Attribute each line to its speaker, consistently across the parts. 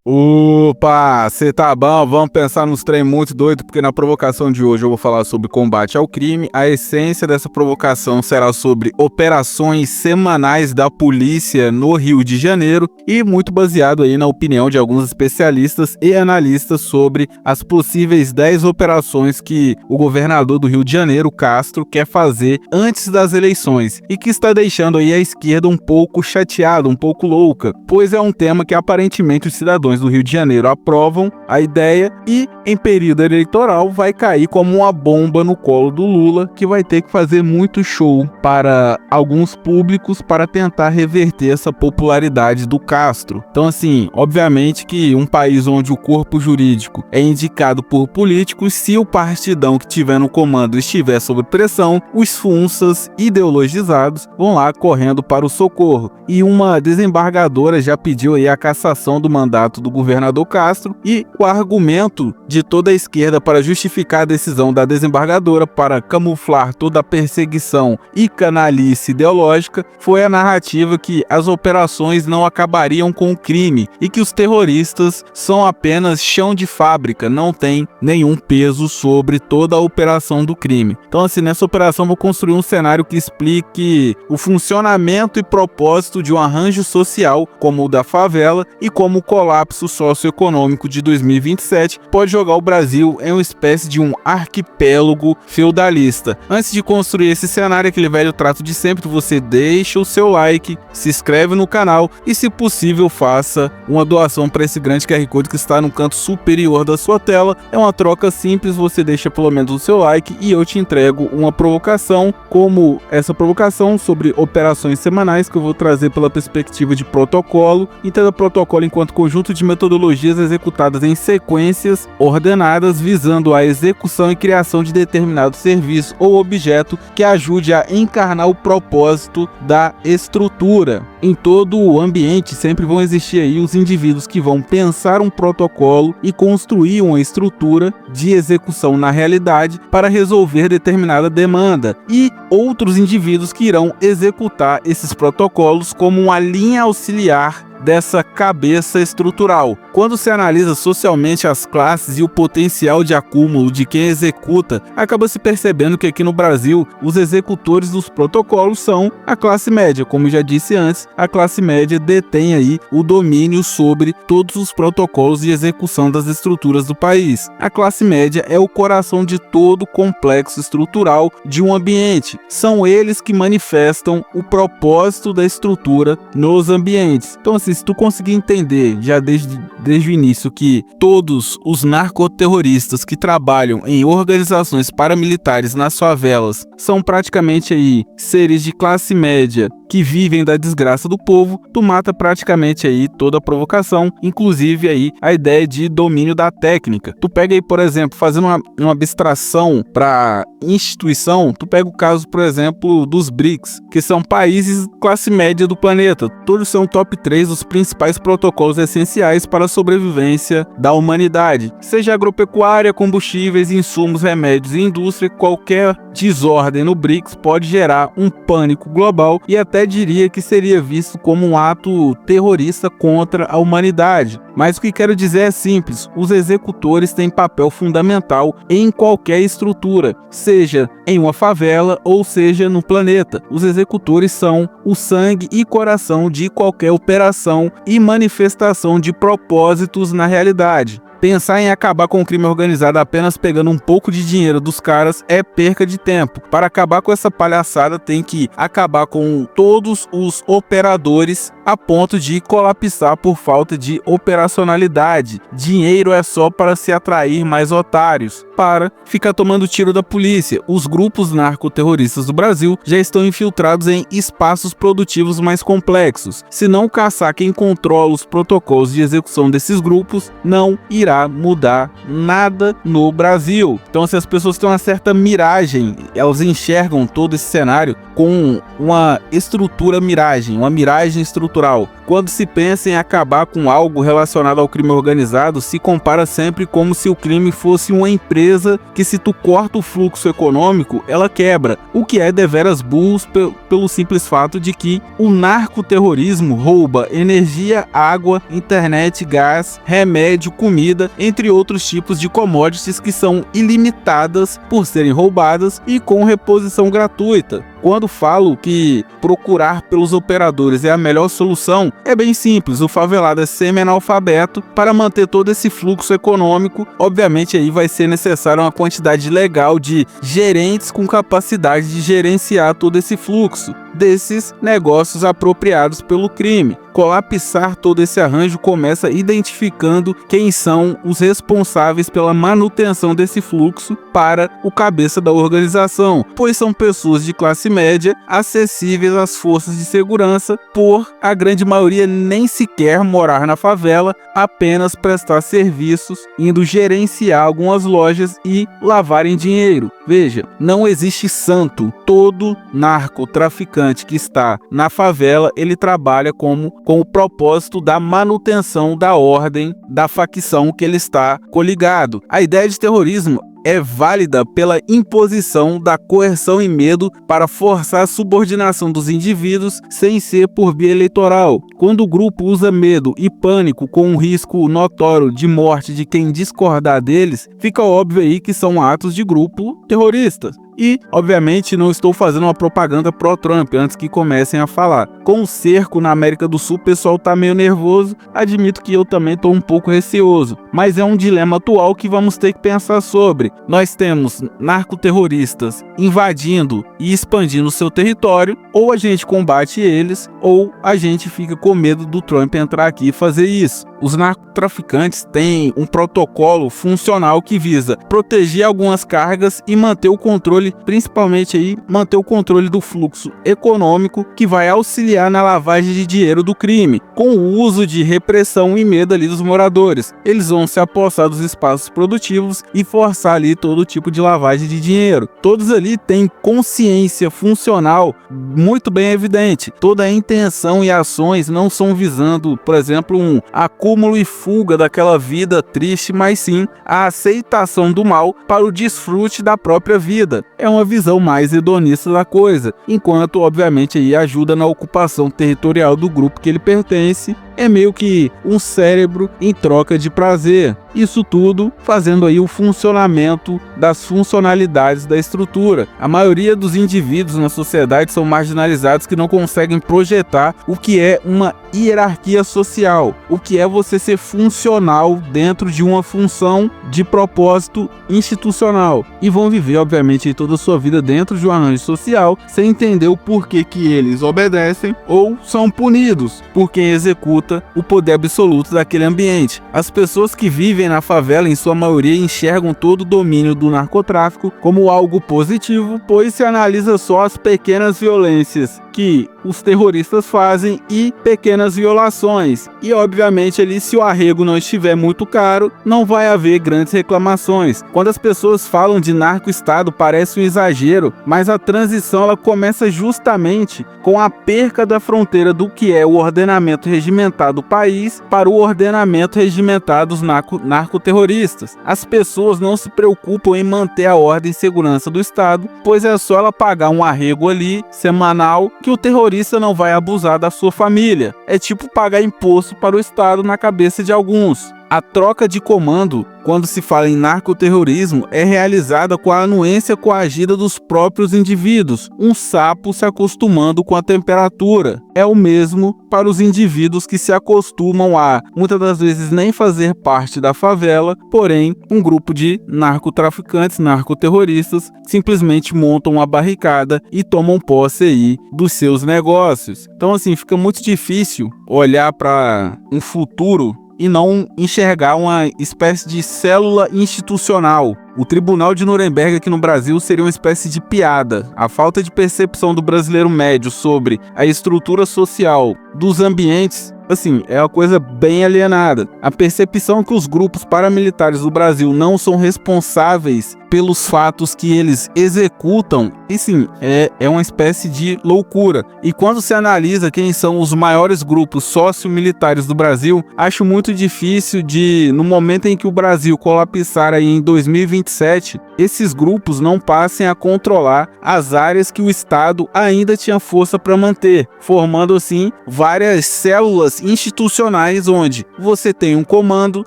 Speaker 1: Opa, cê tá bom? Vamos pensar nos trem muito doido, porque na provocação de hoje eu vou falar sobre combate ao crime. A essência dessa provocação será sobre operações semanais da polícia no Rio de Janeiro e muito baseado aí na opinião de alguns especialistas e analistas sobre as possíveis 10 operações que o governador do Rio de Janeiro, Castro, quer fazer antes das eleições e que está deixando aí a esquerda um pouco chateada, um pouco louca, pois é um tema que aparentemente os cidadãos do Rio de Janeiro aprovam a ideia e em período eleitoral vai cair como uma bomba no colo do Lula, que vai ter que fazer muito show para alguns públicos para tentar reverter essa popularidade do Castro. Então assim, obviamente que um país onde o corpo jurídico é indicado por políticos, se o partidão que tiver no comando estiver sob pressão, os funsas ideologizados vão lá correndo para o socorro. E uma desembargadora já pediu aí a cassação do mandato do governador Castro, e o argumento de toda a esquerda para justificar a decisão da desembargadora para camuflar toda a perseguição e canalice ideológica foi a narrativa que as operações não acabariam com o crime e que os terroristas são apenas chão de fábrica, não tem nenhum peso sobre toda a operação do crime. Então assim, nessa operação vou construir um cenário que explique o funcionamento e propósito de um arranjo social como o da favela e como o colapso socioeconômico de 2027 pode jogar o Brasil em uma espécie de um arquipélago feudalista. Antes de construir esse cenário, aquele velho trato de sempre, você deixa o seu like, se inscreve no canal e, se possível, faça uma doação para esse grande QR Code que está no canto superior da sua tela. É uma troca simples, você deixa pelo menos o seu like e eu te entrego uma provocação, como essa provocação sobre operações semanais que eu vou trazer pela perspectiva de protocolo. Entenda protocolo enquanto conjunto de metodologias executadas em sequências ordenadas visando a execução e criação de determinado serviço ou objeto que ajude a encarnar o propósito da estrutura. Em todo o ambiente sempre vão existir aí os indivíduos que vão pensar um protocolo e construir uma estrutura de execução na realidade para resolver determinada demanda, e outros indivíduos que irão executar esses protocolos como uma linha auxiliar dessa cabeça estrutural. Quando se analisa socialmente as classes e o potencial de acúmulo de quem executa, acaba se percebendo que aqui no Brasil os executores dos protocolos são a classe média. Como já disse antes, a classe média detém aí o domínio sobre todos os protocolos de execução das estruturas do país. A classe média é o coração de todo o complexo estrutural de um ambiente. São eles que manifestam o propósito da estrutura nos ambientes. Então assim, se tu conseguir entender já desde o início que todos os narcoterroristas que trabalham em organizações paramilitares nas favelas são praticamente aí seres de classe média que vivem da desgraça do povo, tu mata praticamente aí toda a provocação, inclusive aí a ideia de domínio da técnica. Tu pega aí, por exemplo, fazendo uma abstração para instituição, tu pega o caso, por exemplo, dos BRICS, que são países classe média do planeta. Todos são top 3 dos principais protocolos essenciais para a sobrevivência da humanidade. Seja agropecuária, combustíveis, insumos, remédios e indústria, qualquer desordem no BRICS pode gerar um pânico global e até diria que seria visto como um ato terrorista contra a humanidade. Mas o que quero dizer é simples: os executores têm papel fundamental em qualquer estrutura, seja em uma favela ou seja no planeta. Os executores são o sangue e coração de qualquer operação e manifestação de propósitos na realidade. Pensar em acabar com o crime organizado apenas pegando um pouco de dinheiro dos caras é perca de tempo. Para acabar com essa palhaçada, tem que acabar com todos os operadores a ponto de colapsar por falta de operacionalidade. Dinheiro é só para se atrair mais otários, para ficar tomando tiro da polícia. Os grupos narcoterroristas do Brasil já estão infiltrados em espaços produtivos mais complexos. Se não caçar quem controla os protocolos de execução desses grupos, não irá mudar nada no Brasil. Então, se as pessoas têm uma certa miragem, elas enxergam todo esse cenário com uma estrutura miragem, uma miragem estrutural. Quando se pensa em acabar com algo relacionado relacionado ao crime organizado se compara sempre como se o crime fosse uma empresa que, se tu corta o fluxo econômico, ela quebra, o que é deveras burros pelo simples fato de que o narcoterrorismo rouba energia, água, internet, gás, remédio, comida, entre outros tipos de commodities que são ilimitadas por serem roubadas e com reposição gratuita. Quando falo que procurar pelos operadores é a melhor solução, é bem simples. O favelado é semi-analfabeto. Para manter todo esse fluxo econômico, obviamente aí vai ser necessária uma quantidade legal de gerentes com capacidade de gerenciar todo esse fluxo desses negócios apropriados pelo crime. Colapsar todo esse arranjo começa identificando quem são os responsáveis pela manutenção desse fluxo para o cabeça da organização, pois são pessoas de classe média acessíveis às forças de segurança, por a grande maioria nem sequer morar na favela, apenas prestar serviços, indo gerenciar algumas lojas e lavarem dinheiro. Veja, não existe santo. Todo narcotraficante que está na favela, ele trabalha com o propósito da manutenção da ordem da facção que ele está coligado. A ideia de terrorismo é válida pela imposição da coerção e medo para forçar a subordinação dos indivíduos sem ser por via eleitoral. Quando o grupo usa medo e pânico com um risco notório de morte de quem discordar deles, fica óbvio aí que são atos de grupo terroristas. E, obviamente, não estou fazendo uma propaganda pró-Trump antes que comecem a falar. Com o cerco na América do Sul, o pessoal tá meio nervoso. Admito que eu também estou um pouco receoso. Mas é um dilema atual que vamos ter que pensar sobre. Nós temos narcoterroristas invadindo e expandindo seu território. Ou a gente combate eles, ou a gente fica com medo do Trump entrar aqui e fazer isso. Os narcotraficantes têm um protocolo funcional que visa proteger algumas cargas e manter o controle, principalmente aí, manter o controle do fluxo econômico, que vai auxiliar na lavagem de dinheiro do crime, com o uso de repressão e medo ali dos moradores. Eles vão se apossar dos espaços produtivos e forçar ali todo tipo de lavagem de dinheiro. Todos ali têm consciência funcional muito bem evidente. Toda a intenção e ações não são visando, por exemplo, um acúmulo e fuga daquela vida triste, mas sim a aceitação do mal para o desfrute da própria vida. É uma visão mais hedonista da coisa, enquanto obviamente aí ajuda na ocupação territorial do grupo que ele pertence. É meio que um cérebro em troca de prazer. Isso tudo fazendo aí o funcionamento das funcionalidades da estrutura. A maioria dos indivíduos na sociedade são marginalizados, que não conseguem projetar o que é uma hierarquia social, o que é você ser funcional dentro de uma função de propósito institucional, e vão viver obviamente toda a sua vida dentro de um arranjo social sem entender o porquê que eles obedecem ou são punidos por quem executa o poder absoluto daquele ambiente. As pessoas que vivem na favela, em sua maioria, enxergam todo o domínio do narcotráfico como algo positivo, pois se analisa só as pequenas violências que os terroristas fazem e pequenas violações. E obviamente ali, se o arrego não estiver muito caro, não vai haver grandes reclamações. Quando as pessoas falam de narco-estado, parece um exagero, mas a transição ela começa justamente com a perca da fronteira do que é o ordenamento regimentar do país para o ordenamento regimentar dos narcoterroristas. As pessoas não se preocupam em manter a ordem e segurança do Estado, pois é só ela pagar um arrego ali semanal que o terrorista não vai abusar da sua família. É tipo pagar imposto para o Estado na cabeça de alguns. A troca de comando, quando se fala em narcoterrorismo, é realizada com a anuência coagida dos próprios indivíduos, um sapo se acostumando com a temperatura. É o mesmo para os indivíduos que se acostumam a, muitas das vezes, nem fazer parte da favela, porém, um grupo de narcotraficantes, narcoterroristas, simplesmente montam uma barricada e tomam posse aí dos seus negócios. Então, assim, fica muito difícil olhar para um futuro e não enxergar uma espécie de célula institucional. O Tribunal de Nuremberg aqui no Brasil seria uma espécie de piada. A falta de percepção do brasileiro médio sobre a estrutura social dos ambientes, assim, é uma coisa bem alienada. A percepção que os grupos paramilitares do Brasil não são responsáveis pelos fatos que eles executam, e sim, é uma espécie de loucura. E quando se analisa quem são os maiores grupos socio-militares do Brasil, acho muito difícil de, no momento em que o Brasil colapsar aí em 2027, esses grupos não passem a controlar as áreas que o Estado ainda tinha força para manter, formando assim várias células institucionais onde você tem um comando,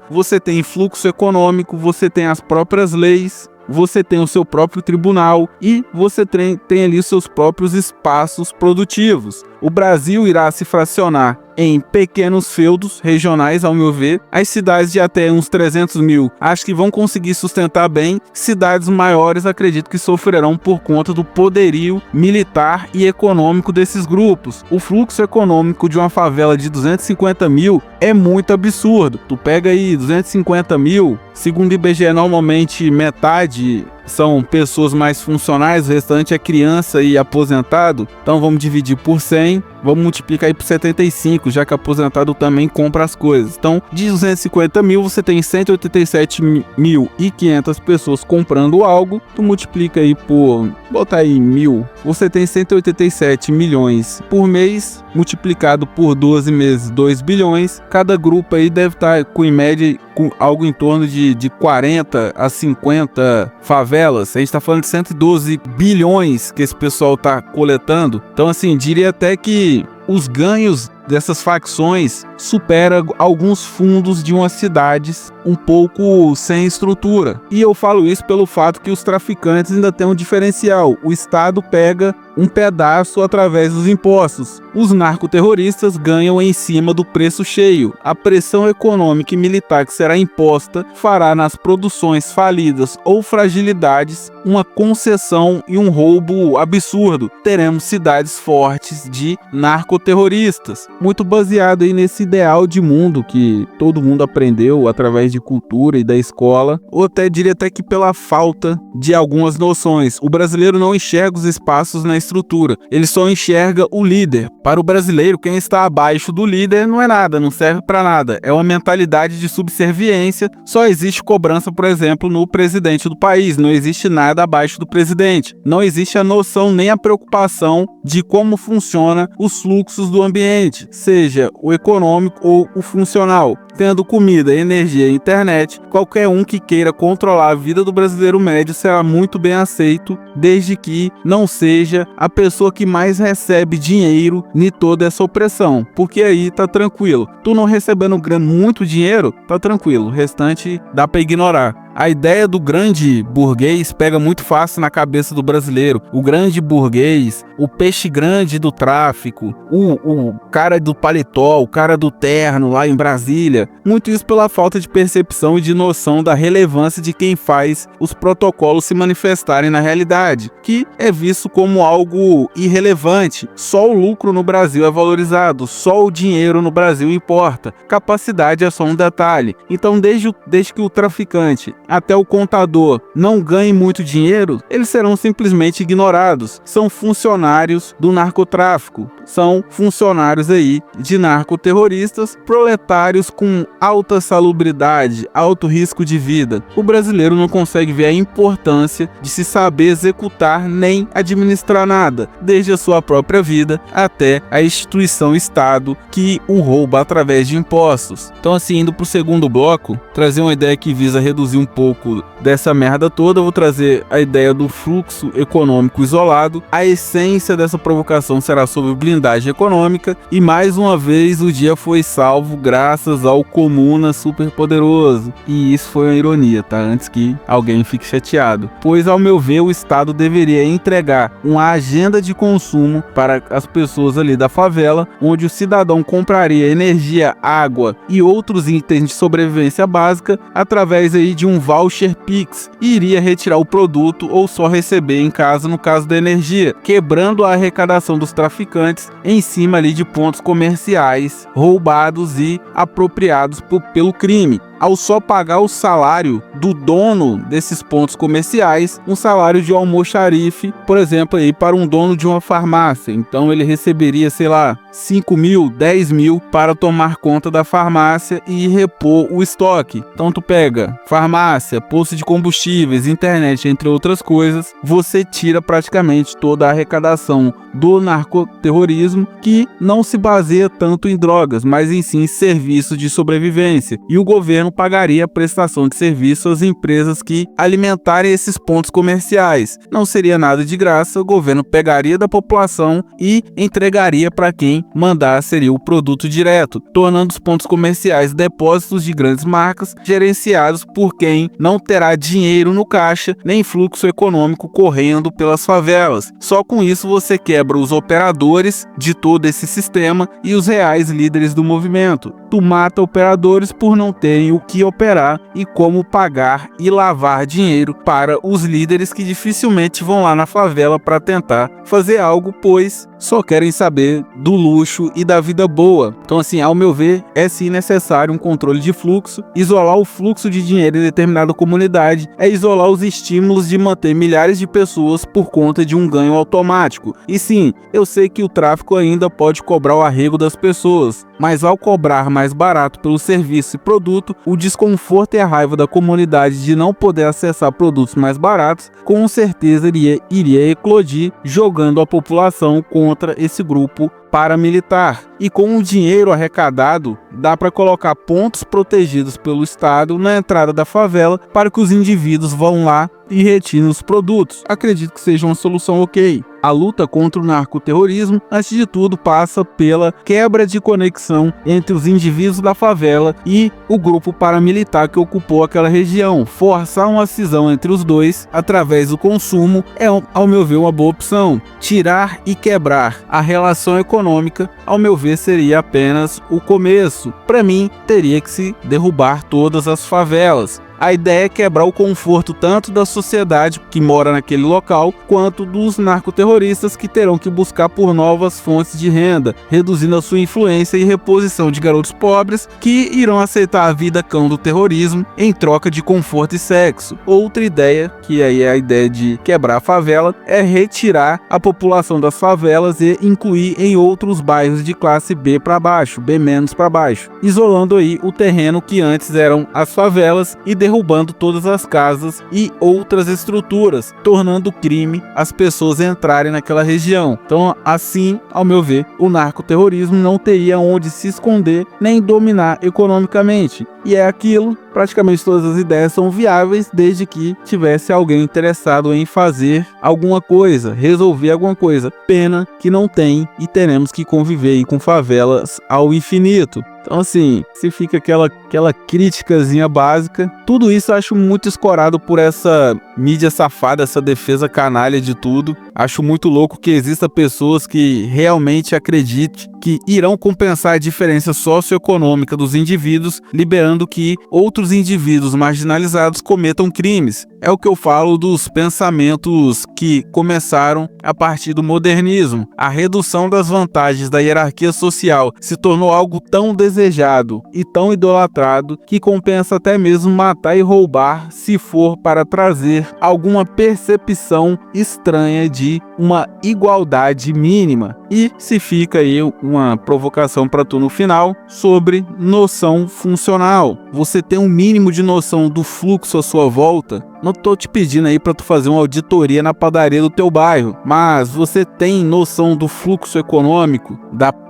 Speaker 1: você tem fluxo econômico, você tem as próprias leis, você tem o seu próprio tribunal e você tem ali seus próprios espaços produtivos. O Brasil irá se fracionar em pequenos feudos regionais, ao meu ver. As cidades de até uns 300 mil acho que vão conseguir sustentar bem. Cidades maiores acredito que sofrerão por conta do poderio militar e econômico desses grupos. O fluxo econômico de uma favela de 250 mil é muito absurdo. Tu pega aí 250 mil, segundo o IBGE, normalmente metade são pessoas mais funcionais, o restante é criança e aposentado. Então vamos dividir por 100, vamos multiplicar aí por 75, já que aposentado também compra as coisas. Então de 250 mil você tem 187.500 pessoas comprando algo, tu multiplica aí por, botar aí 1000, você tem 187 milhões por mês, multiplicado por 12 meses, 2 bilhões. Cada grupo aí deve estar com, em média, com algo em torno de 40 a 50 favelas. A gente está falando de 112 bilhões que esse pessoal está coletando. Então, assim, diria até que os ganhos dessas facções supera alguns fundos de umas cidades um pouco sem estrutura. E eu falo isso pelo fato que os traficantes ainda têm um diferencial. O Estado pega um pedaço através dos impostos. Os narcoterroristas ganham em cima do preço cheio. A pressão econômica e militar que será imposta fará nas produções falidas ou fragilidades uma concessão e um roubo absurdo. Teremos cidades fortes de narcoterroristas, muito baseado aí nesse ideal de mundo que todo mundo aprendeu através de cultura e da escola, ou até diria até que pela falta de algumas noções. O brasileiro não enxerga os espaços na estrutura, ele só enxerga o líder. Para o brasileiro, quem está abaixo do líder não é nada, não serve para nada. É uma mentalidade de subserviência. Só existe cobrança, por exemplo, no presidente do país. Não existe nada abaixo do presidente. Não existe a noção nem a preocupação de como funciona os fluxos do ambiente, seja o econômico ou o funcional. Tendo comida, energia e internet, qualquer um que queira controlar a vida do brasileiro médio será muito bem aceito, desde que não seja a pessoa que mais recebe dinheiro em toda essa opressão, porque aí tá tranquilo. Tu não recebendo muito dinheiro, tá tranquilo, o restante dá para ignorar. A ideia do grande burguês pega muito fácil na cabeça do brasileiro. O grande burguês, o peixe grande do tráfico, o cara do paletó, o cara do terno lá em Brasília. Muito isso pela falta de percepção e de noção da relevância de quem faz os protocolos se manifestarem na realidade, que é visto como algo irrelevante. Só o lucro no Brasil é valorizado, só o dinheiro no Brasil importa. Capacidade é só um detalhe. Então, desde que o traficante até o contador não ganhe muito dinheiro, eles serão simplesmente ignorados. São funcionários do narcotráfico, são funcionários aí de narcoterroristas, proletários com alta salubridade, alto risco de vida. O brasileiro não consegue ver a importância de se saber executar nem administrar nada, desde a sua própria vida até a instituição Estado que o rouba através de impostos. Então, assim, indo para o segundo bloco, trazer uma ideia que visa reduzir um pouco dessa merda toda, eu vou trazer a ideia do fluxo econômico isolado. A essência dessa provocação será sobre blindagem econômica e mais uma vez o dia foi salvo graças ao Comuna superpoderoso. E isso foi uma ironia, tá? Antes que alguém fique chateado. Pois, ao meu ver, o Estado deveria entregar uma agenda de consumo para as pessoas ali da favela, onde o cidadão compraria energia, água e outros itens de sobrevivência básica através aí de um voucher Pix e iria retirar o produto ou só receber em casa no caso da energia, quebrando a arrecadação dos traficantes em cima ali de pontos comerciais roubados e apropriados pelo crime. ao só pagar o salário do dono desses pontos comerciais, um salário de almoxarife, por exemplo, aí para um dono de uma farmácia. Então ele receberia, sei lá, 5 mil, 10 mil para tomar conta da farmácia e repor o estoque. Então tu pega farmácia, posto de combustíveis, internet, entre outras coisas, você tira praticamente toda a arrecadação do narcoterrorismo, que não se baseia tanto em drogas, mas em sim serviços de sobrevivência. E o governo pagaria a prestação de serviço às empresas que alimentarem esses pontos comerciais. Não seria nada de graça, o governo pegaria da população e entregaria para quem mandasse o produto direto, tornando os pontos comerciais depósitos de grandes marcas gerenciados por quem não terá dinheiro no caixa nem fluxo econômico correndo pelas favelas. Só com isso você quebra os operadores de todo esse sistema e os reais líderes do movimento. Tu mata operadores por não terem o que operar e como pagar e lavar dinheiro para os líderes que dificilmente vão lá na favela para tentar fazer algo, pois só querem saber do luxo e da vida boa. Então assim, ao meu ver, é sim necessário um controle de fluxo. Isolar o fluxo de dinheiro em determinada comunidade é isolar os estímulos de manter milhares de pessoas por conta de um ganho automático. E sim, eu sei que o tráfico ainda pode cobrar o arrego das pessoas, mas ao cobrar mais barato pelo serviço e produto, o desconforto e a raiva da comunidade de não poder acessar produtos mais baratos, com certeza iria eclodir, jogando a população contra esse grupo paramilitar. E com o dinheiro arrecadado, dá para colocar pontos protegidos pelo Estado na entrada da favela para que os indivíduos vão lá e retirem os produtos. Acredito que seja uma solução ok. A luta contra o narcoterrorismo, antes de tudo, passa pela quebra de conexão entre os indivíduos da favela e o grupo paramilitar que ocupou aquela região. Forçar uma cisão entre os dois através do consumo é, ao meu ver, uma boa opção. Tirar e quebrar a relação econômica, ao meu ver, seria apenas o começo. Para mim, teria que se derrubar todas as favelas. A ideia é quebrar o conforto tanto da sociedade que mora naquele local, quanto dos narcoterroristas que terão que buscar por novas fontes de renda, reduzindo a sua influência e reposição de garotos pobres que irão aceitar a vida cão do terrorismo em troca de conforto e sexo. Outra ideia, que aí é a ideia de quebrar a favela, é retirar a população das favelas e incluir em outros bairros de classe B para baixo, B- para baixo, isolando aí o terreno que antes eram as favelas e derrubando todas as casas e outras estruturas, tornando crime as pessoas entrarem naquela região. Então, assim, ao meu ver, o narcoterrorismo não teria onde se esconder nem dominar economicamente. E é aquilo, praticamente todas as ideias são viáveis desde que tivesse alguém interessado em fazer alguma coisa, resolver alguma coisa. Pena que não tem e teremos que conviver aí com favelas ao infinito. Então assim, se fica aquela criticazinha básica, tudo isso eu acho muito escorado por essa mídia safada, essa defesa canalha de tudo. Acho muito louco que exista pessoas que realmente acreditem que irão compensar a diferença socioeconômica dos indivíduos, liberando que outros indivíduos marginalizados cometam crimes. É o que eu falo dos pensamentos que começaram a partir do modernismo. A redução das vantagens da hierarquia social se tornou algo tão desejado e tão idolatrado que compensa até mesmo matar e roubar se for para trazer alguma percepção estranha de uma igualdade mínima. E se fica aí uma provocação para tu no final sobre noção funcional. Você tem um mínimo de noção do fluxo à sua volta? Não tô te pedindo aí para tu fazer uma auditoria na padaria do teu bairro, mas você tem noção do fluxo econômico,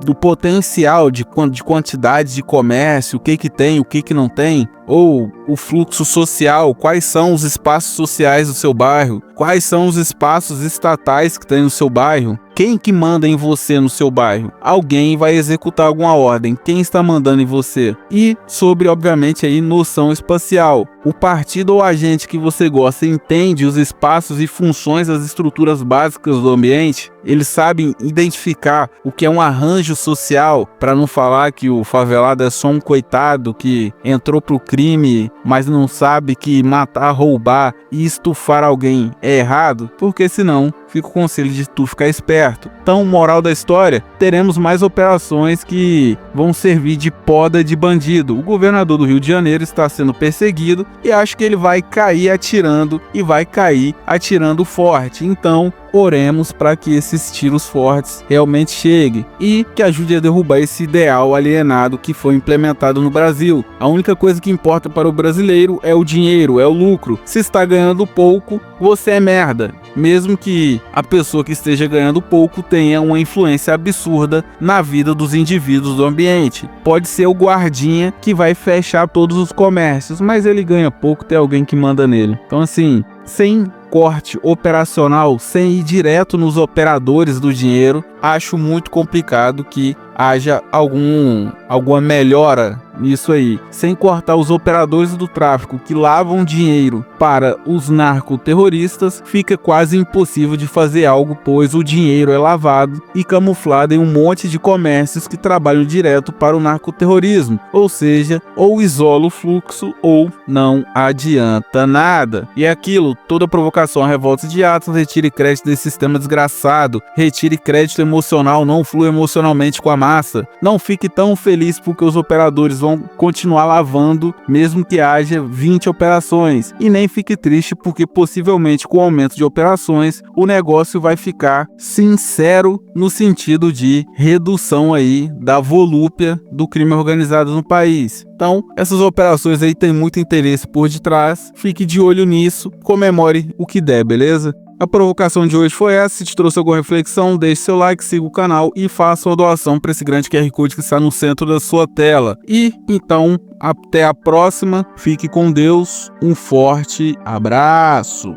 Speaker 1: do potencial de quantidade de comércio, o que tem, o que não tem? Ou o fluxo social, quais são os espaços sociais do seu bairro? Quais são os espaços estatais que tem no seu bairro? Quem que manda em você no seu bairro? Alguém vai executar alguma ordem. Quem está mandando em você? E sobre, obviamente, aí noção espacial. O partido ou agente que você gosta entende os espaços e funções das estruturas básicas do ambiente? Eles sabem identificar o que é um arranjo social, para não falar que o favelado é só um coitado que entrou pro crime, mas não sabe que matar, roubar e estufar alguém é errado? Porque senão fica o conselho de tu ficar esperto. certo. Então, moral da história, teremos mais operações que vão servir de poda de bandido. O governador do Rio de Janeiro está sendo perseguido e acho que ele vai cair atirando e vai cair atirando forte. Então, oremos para que esses tiros fortes realmente cheguem e que ajude a derrubar esse ideal alienado que foi implementado no Brasil. A única coisa que importa para o brasileiro é o dinheiro, é o lucro. Se está ganhando pouco, você é merda. Mesmo que a pessoa que esteja ganhando pouco tenha uma influência absurda na vida dos indivíduos do ambiente. Pode ser o guardinha que vai fechar todos os comércios, mas ele ganha pouco, tem alguém que manda nele. Então assim, sem corte operacional, sem ir direto nos operadores do dinheiro, acho muito complicado que haja alguma melhora nisso aí. Sem cortar os operadores do tráfico que lavam dinheiro para os narcoterroristas, fica quase impossível de fazer algo, pois o dinheiro é lavado e camuflado em um monte de comércios que trabalham direto para o narcoterrorismo. Ou seja, ou isola o fluxo ou não adianta nada. E é aquilo, toda provocação a revolta de atos, retire crédito desse sistema desgraçado, retire crédito emocional, não flua emocionalmente com a massa. Não fique tão feliz porque os operadores vão continuar lavando, mesmo que haja 20 operações. E nem fique triste porque possivelmente com o aumento de operações, o negócio vai ficar sincero no sentido de redução aí da volúpia do crime organizado no país. Então, essas operações aí têm muito interesse por detrás. Fique de olho nisso, comemore o que der, beleza? A provocação de hoje foi essa. Se te trouxe alguma reflexão, deixe seu like, siga o canal e faça uma doação para esse grande QR Code que está no centro da sua tela. E então, até a próxima. Fique com Deus. Um forte abraço.